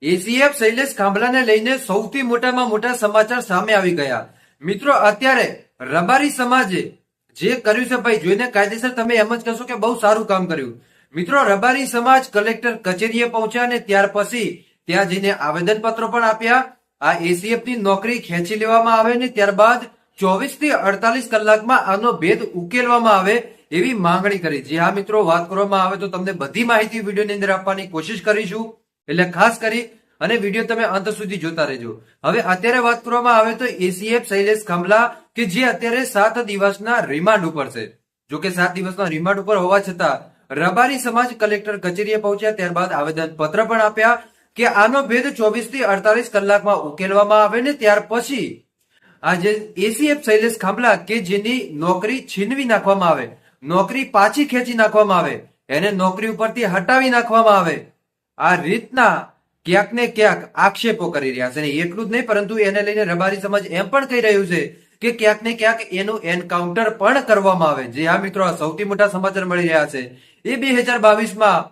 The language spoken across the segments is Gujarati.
એસીએફ શૈલેષ ખાંભલાને લઈને સૌથી મોટામાં મોટા સમાચાર સામે આવી ગયા. મિત્રો, અત્યારે રબારી સમાજે જે કર્યું છે ભાઈ, જોઈને કાયદેસર તમે એમ જ કહેશો કે બહુ સારું કામ કર્યું. મિત્રો, રબારી સમાજ કલેક્ટર કચેરીએ પહોંચ્યા અને ત્યાર પછી ત્યાં જઈને આવેદન પત્રો પણ આપ્યા. આ એસીએફ ની નોકરી ખેંચી લેવામાં આવે ને ત્યારબાદ 24 થી 48 કલાકમાં આનો ભેદ ઉકેલવામાં આવે એવી માંગણી કરી. જી હા મિત્રો, વાત કરવામાં આવે તો તમને બધી માહિતી વિડીયોની અંદર આપવાની કોશિશ કરીશું, એટલે ખાસ કરી અને વિડીયો તમે અંત સુધી જોતા રહેજો. હવે અત્યારે વાત કરવામાં આવે તો એસીએફ શૈલેષ ખાંભલા કે જે અત્યારે 7 દિવસના રિમાન્ડ ઉપર છે. જો કે 7 દિવસના રિમાન્ડ ઉપર હોવા છતાં રબારી સમાજ કલેક્ટર કચેરીએ પહોંચ્યા, ત્યારબાદ આવેદન પત્ર પણ આપ્યા કે આનો ભેદ 24 થી 48 કલાકમાં ઉકેલવામાં આવે ને ત્યાર પછી આ જે એસીએફ શૈલેષ ખાંભલા કે જેની નોકરી છીનવી નાખવામાં આવે, નોકરી પાછી ખેંચી નાખવામાં આવે, એને નોકરી ઉપરથી હટાવી નાખવામાં આવે. આ રીતના ક્યાંક ને ક્યાંક આક્ષેપો કરી રહ્યા છે. એટલું જ નહીં, પરંતુ એને લઈને રબારી સમાજ એમ પણ કહી રહ્યું છે કે ક્યાંક ને ક્યાંક એનું એન્કાઉન્ટર પણ કરવામાં આવે. જે આ મિત્રો, આ સૌથી મોટા સમાચાર મળી રહ્યા છે. એ 2022માં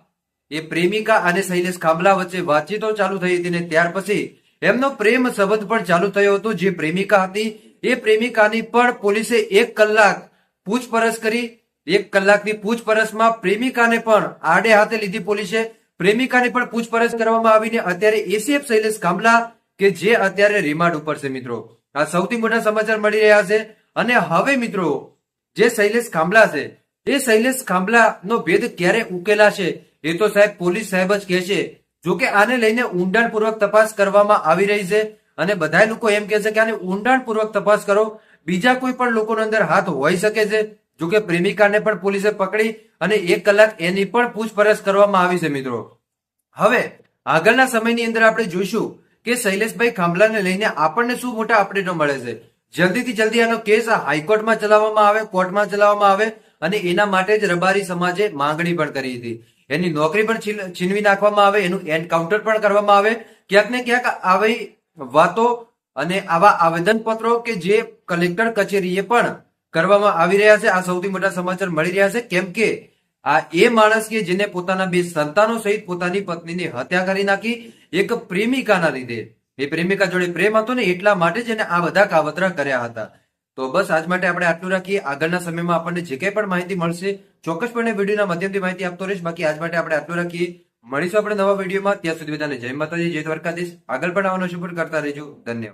એ પ્રેમિકા અને શૈલેષ ખાંભલા વચ્ચે વાતચીતો ચાલુ થઈ હતી ને ત્યાર પછી એમનો પ્રેમ સંબંધ પણ ચાલુ થયો હતો. જે પ્રેમિકા હતી એ પ્રેમિકાની પણ પોલીસે 1 કલાક પૂછપરછ કરી. 1 કલાકની પૂછપરછમાં પ્રેમિકાને પણ આડે હાથે લીધી પોલીસે. પ્રેમિકાની પણ પૂછપરછ કરવામાં આવીને અત્યારે એસીએફ શૈલેષ ખાંભલા કે જે અત્યારે રિમાન્ડ ઉપર છે. મિત્રો, આ સૌથી મોટા સમાચાર મળી રહ્યા છે. અને હવે મિત્રો, જે શૈલેષ ખાંભલા છે એ શૈલેષ ખાંભલા નો ભેદ ક્યારે ઉકેલાશે એ તો સાહેબ પોલીસ સાહેબ જ કહેશે. જોકે આને લઈને ઊંડાણપૂર્વક તપાસ કરવામાં આવી રહી છે અને બધા લોકો એમ કહે છે કે આને ઊંડાણપૂર્વક તપાસ કરો, બીજા કોઈ પણ લોકોનો અંદર હાથ હોઈ શકે છે. જોકે પ્રેમિકાને પણ પોલીસે પકડી અને 1 કલાક એની પણ પૂછપરછ કરવામાં આવી છે. મિત્રો, હવે આગળના સમયની અંદર આપણે જોઈશું કે શૈલેષભાઈ ખાંભલાને લઈને આપણને શું મોટા અપડેટો મળે છે. જલ્દીથી જલ્દી આનો કેસ હાઈકોર્ટમાં ચલાવવામાં આવે, કોર્ટમાં ચલાવવામાં આવે અને એના માટે જ રબારી સમાજે માંગણી પણ કરી હતી. એની નોકરી પણ છીનવી નાખવામાં આવે, એનું એન્કાઉન્ટર પણ કરવામાં આવે. ક્યાંક ને ક્યાંક આવી વાતો અને આવા આવેદન પત્રો કે જે કલેક્ટર કચેરીએ પણ કરવામાં આવી રહ્યા છે. આ સૌથી મોટા સમાચાર મળી રહ્યા છે. કેમ કે આ એ માણસ કે જેને પોતાના 2 સંતાનો સહિત પોતાની પત્નીની હત્યા કરી નાખી એક પ્રેમિકાના લીધે. એ પ્રેમિકા જોડે પ્રેમ હતો ને એટલા માટે જ એને આ બધા કાવતરા કર્યા હતા. તો બસ આજ માટે આપણે આટલું રાખીએ. આગળના સમયમાં આપણને જે કંઈ પણ માહિતી મળશે ચોક્કસપણે વિડીયોના માધ્યમથી માહિતી આપતો રહીશ. બાકી આજ માટે આપણે આટલું રાખીએ. મળીશું આપણે નવા વિડીયોમાં. ત્યાં સુધી બધાને જય માતાજી, જય દ્વારકાધીશ. આગળ પણ આવવાનો સપોર્ટ કરતા રહેજો. ધન્યવાદ.